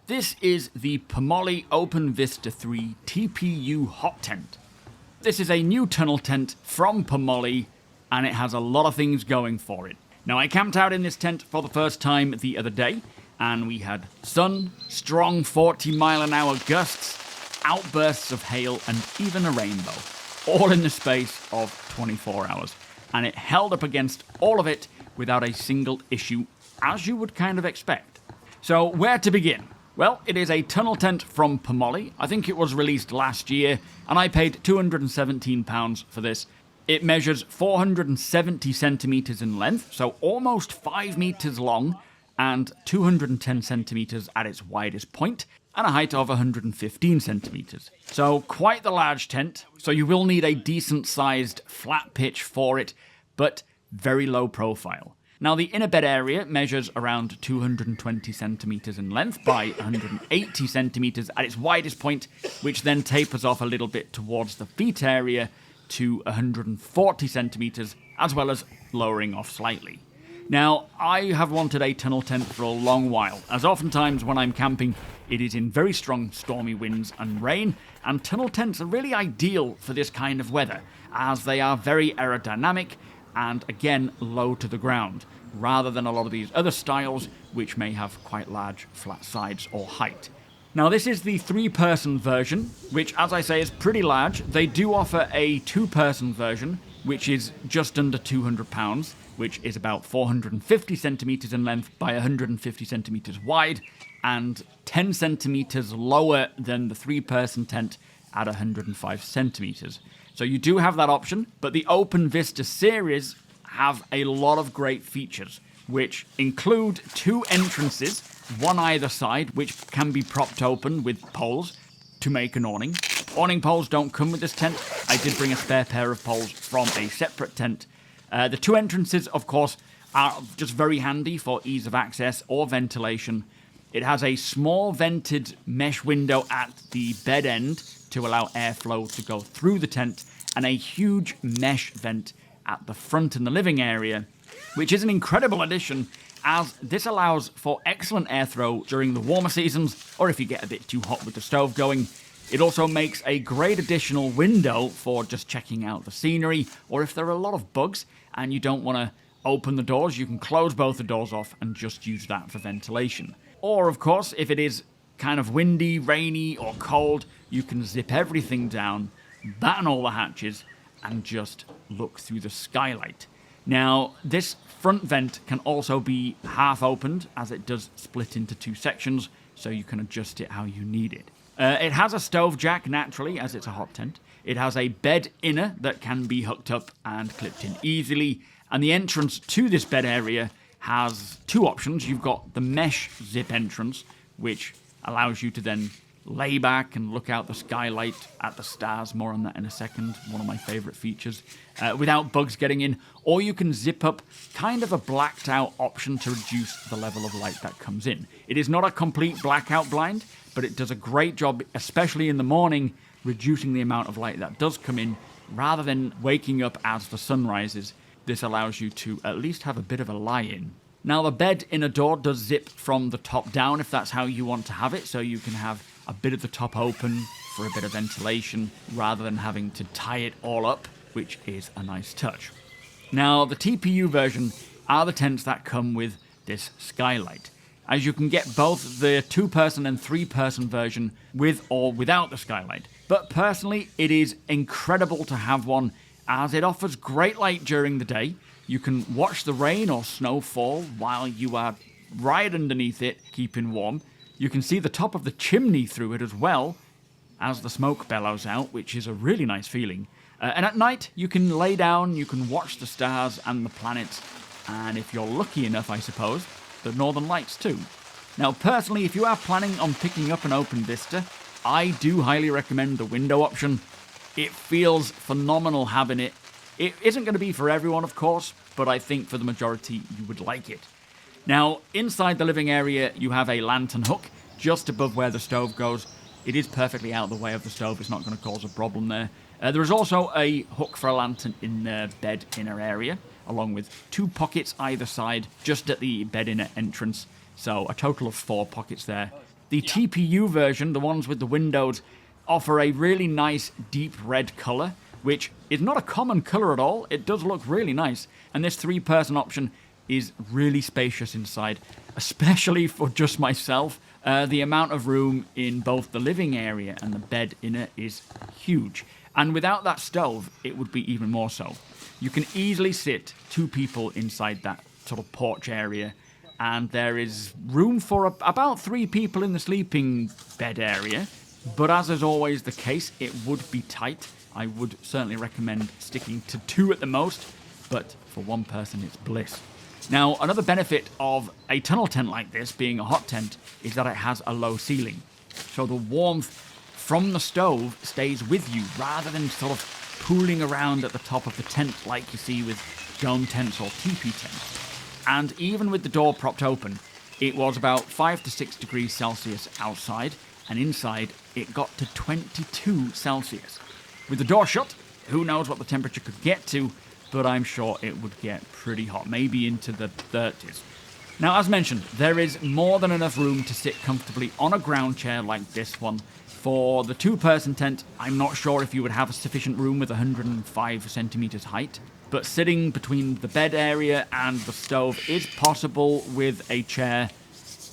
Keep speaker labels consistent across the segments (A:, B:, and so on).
A: This is the Pomoly OpenVista 3 TPU hot tent. This is a new tunnel tent from Pomoly, and it has a lot of things going for it. Now, I camped out in this tent for the first time the other day, and we had sun, strong 40-mile-an-hour gusts, outbursts of hail, and even a rainbow, all in the space of 24 hours. And it held up against all of it without a single issue, as you would kind of expect. So, where to begin? Well, it is a tunnel tent from Pomoly. I think it was released last year, and I paid £217 for this. It measures 470 centimetres in length, so almost 5 metres long, and 210 centimetres at its widest point, and a height of 115 centimetres. So quite the large tent, so you will need a decent-sized flat pitch for it, but very low profile. Now, the inner bed area measures around 220 centimetres in length by 180 centimetres at its widest point, which then tapers off a little bit towards the feet area to 140 centimetres, as well as lowering off slightly. Now, I have wanted a tunnel tent for a long while, as oftentimes when I'm camping, it is in very strong stormy winds and rain, and tunnel tents are really ideal for this kind of weather, as they are very aerodynamic and, again, low to the ground, rather than a lot of these other styles, which may have quite large flat sides or height. Now, this is the 3-person version, which, as I say, is pretty large. They do offer a 2-person version, which is just under £200, which is about 450 centimetres in length by 150 centimetres wide, and 10 centimetres lower than the 3-person tent at 105 centimetres. So you do have that option, but the OpenVista series have a lot of great features, which include 2 entrances, one either side, which can be propped open with poles to make an awning. Awning poles don't come with this tent. I did bring a spare pair of poles from a separate tent. The 2 entrances, of course, are just very handy for ease of access or ventilation. It has a small vented mesh window at the bed end to allow airflow to go through the tent, and a huge mesh vent at the front in the living area, which is an incredible addition, as this allows for excellent airflow during the warmer seasons, or if you get a bit too hot with the stove going. It also makes a great additional window for just checking out the scenery, or if there are a lot of bugs and you don't want to open the doors, you can close both the doors off and just use that for ventilation. Or, of course, if it is kind of windy, rainy, or cold, you can zip everything down, batten all the hatches, and just look through the skylight. Now, this front vent can also be half opened, as it does split into 2 sections, so you can adjust it how you need it. It has a stove jack, naturally, as it's a hot tent. It has a bed inner that can be hooked up and clipped in easily, and the entrance to this bed area has 2 options. You've got the mesh zip entrance, which allows you to then lay back and look out the skylight at the stars. More on that in a second. One of my favourite features. Without bugs getting in. Or you can zip up kind of a blacked out option to reduce the level of light that comes in. It is not a complete blackout blind, but it does a great job, especially in the morning, reducing the amount of light that does come in, rather than waking up as the sun rises. This allows you to at least have a bit of a lie-in. Now, the bed inner door does zip from the top down if that's how you want to have it, so you can have a bit of the top open for a bit of ventilation rather than having to tie it all up, which is a nice touch. Now, the TPU version are the tents that come with this skylight, as you can get both the 2-person and 3-person version with or without the skylight. But personally, it is incredible to have one, as it offers great light during the day. You can watch the rain or snow fall while you are right underneath it, keeping warm. You can see the top of the chimney through it as well, as the smoke bellows out, which is a really nice feeling. And at night, you can lay down, you can watch the stars and the planets, and if you're lucky enough, I suppose, the northern lights too. Now, personally, if you are planning on picking up an OpenVista, I do highly recommend the window option. It feels phenomenal having it. It isn't going to be for everyone, of course, but I think for the majority, you would like it. Now, inside the living area, you have a lantern hook just above where the stove goes. It is perfectly out of the way of the stove. It's not going to cause a problem there. There is also a hook for a lantern in the bed inner area, along with 2 pockets either side, just at the bed inner entrance. So a total of 4 pockets there. The TPU version, the ones with the windows, offer a really nice deep red colour, which is not a common colour at all. It does look really nice. And this 3-person option is really spacious inside, especially for just myself. The amount of room in both the living area and the bed in it is huge. And without that stove, it would be even more so. You can easily sit 2 people inside that sort of porch area, and there is room for about 3 people in the sleeping bed area. But as is always the case, it would be tight. I would certainly recommend sticking to 2 at the most, but for 1 person it's bliss. Now, another benefit of a tunnel tent like this, being a hot tent, is that it has a low ceiling. So the warmth from the stove stays with you, rather than sort of pooling around at the top of the tent like you see with dome tents or teepee tents. And even with the door propped open, it was about 5 to 6 degrees Celsius outside, and inside it got to 22 Celsius. With the door shut, who knows what the temperature could get to, but I'm sure it would get pretty hot, maybe into the 30s. Now, as mentioned, there is more than enough room to sit comfortably on a ground chair like this one. For the 2-person tent, I'm not sure if you would have a sufficient room with 105 centimeters height, but sitting between the bed area and the stove is possible with a chair.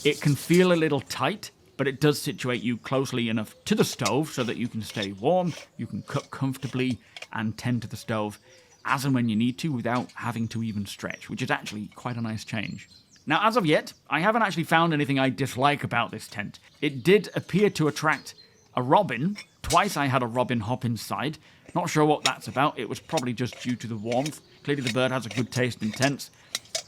A: It can feel a little tight, but it does situate you closely enough to the stove so that you can stay warm, you can cook comfortably and tend to the stove as and when you need to without having to even stretch, which is actually quite a nice change. Now, as of yet, I haven't actually found anything I dislike about this tent. It did appear to attract a robin. Twice I had a robin hop inside. Not sure what that's about. It was probably just due to the warmth. Clearly the bird has a good taste in tents.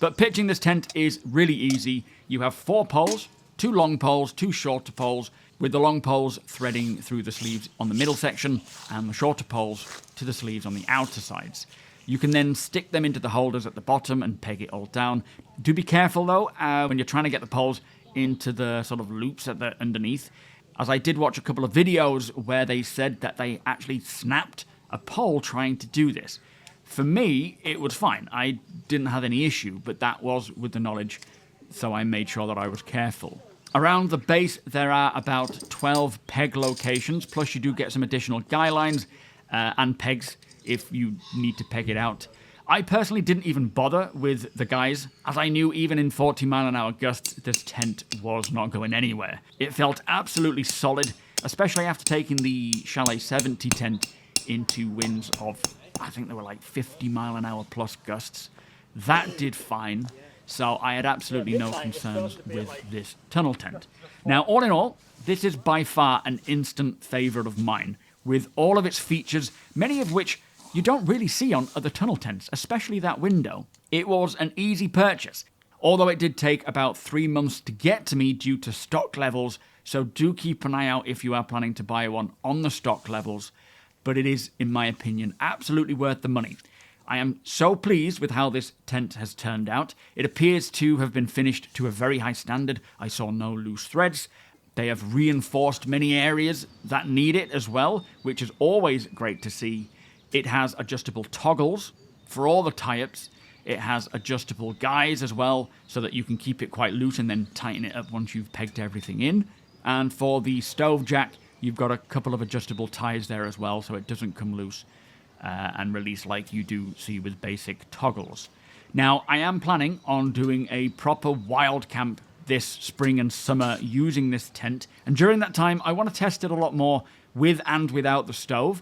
A: But pitching this tent is really easy. You have 4 poles, 2 long poles, 2 shorter poles, with the long poles threading through the sleeves on the middle section and the shorter poles to the sleeves on the outer sides. You can then stick them into the holders at the bottom and peg it all down. Do be careful though when you're trying to get the poles into the sort of loops at the underneath, as I did watch a couple of videos where they said that they actually snapped a pole trying to do this. For me, it was fine. I didn't have any issue, but that was with the knowledge, so I made sure that I was careful. Around the base, there are about 12 peg locations, plus you do get some additional guy lines and pegs if you need to peg it out. I personally didn't even bother with the guys, as I knew even in 40-mile-an-hour gusts, this tent was not going anywhere. It felt absolutely solid, especially after taking the Chalet 70 tent into winds of, I think they were like 50-mile-an-hour plus gusts. That did fine, so I had absolutely no concerns with this tunnel tent. Now, all in all, this is by far an instant favourite of mine, with all of its features, many of which you don't really see on other tunnel tents, especially that window. It was an easy purchase, although it did take about 3 months to get to me due to stock levels, so do keep an eye out if you are planning to buy one on the stock levels, but it is, in my opinion, absolutely worth the money. I am so pleased with how this tent has turned out. It appears to have been finished to a very high standard. I saw no loose threads. They have reinforced many areas that need it as well, which is always great to see. It has adjustable toggles for all the tie-ups. It has adjustable guys as well, so that you can keep it quite loose and then tighten it up once you've pegged everything in. And for the stove jack, you've got a couple of adjustable ties there as well, so it doesn't come loose and release like you do see with basic toggles. Now, I am planning on doing a proper wild camp this spring and summer using this tent, and during that time, I want to test it a lot more with and without the stove.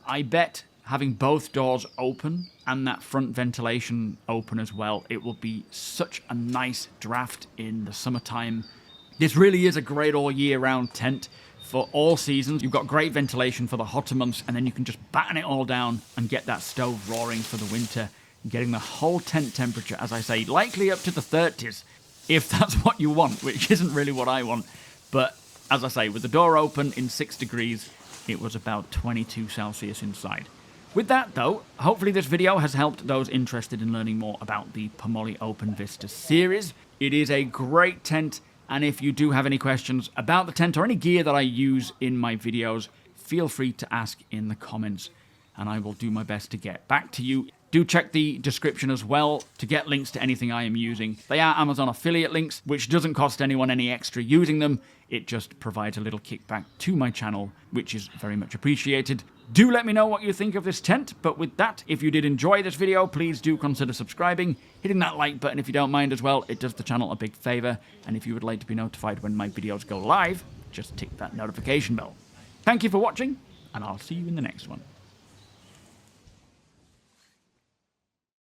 A: I bet having both doors open and that front ventilation open as well, it will be such a nice draft in the summertime. This really is a great all year round tent for all seasons. You've got great ventilation for the hotter months, and then you can just batten it all down and get that stove roaring for the winter, getting the whole tent temperature, as I say, likely up to the 30s, if that's what you want, which isn't really what I want. But as I say, with the door open in 6 degrees, it was about 22 Celsius inside. With that though, hopefully this video has helped those interested in learning more about the Pomoly OpenVista series. It is a great tent, and if you do have any questions about the tent or any gear that I use in my videos, feel free to ask in the comments, and I will do my best to get back to you. Do check the description as well to get links to anything I am using. They are Amazon affiliate links, which doesn't cost anyone any extra using them. It just provides a little kickback to my channel, which is very much appreciated. Do let me know what you think of this tent, but with that, if you did enjoy this video, please do consider subscribing, hitting that like button if you don't mind as well. It does the channel a big favor, and if you would like to be notified when my videos go live, just tick that notification bell. Thank you for watching, and I'll see you in the next one.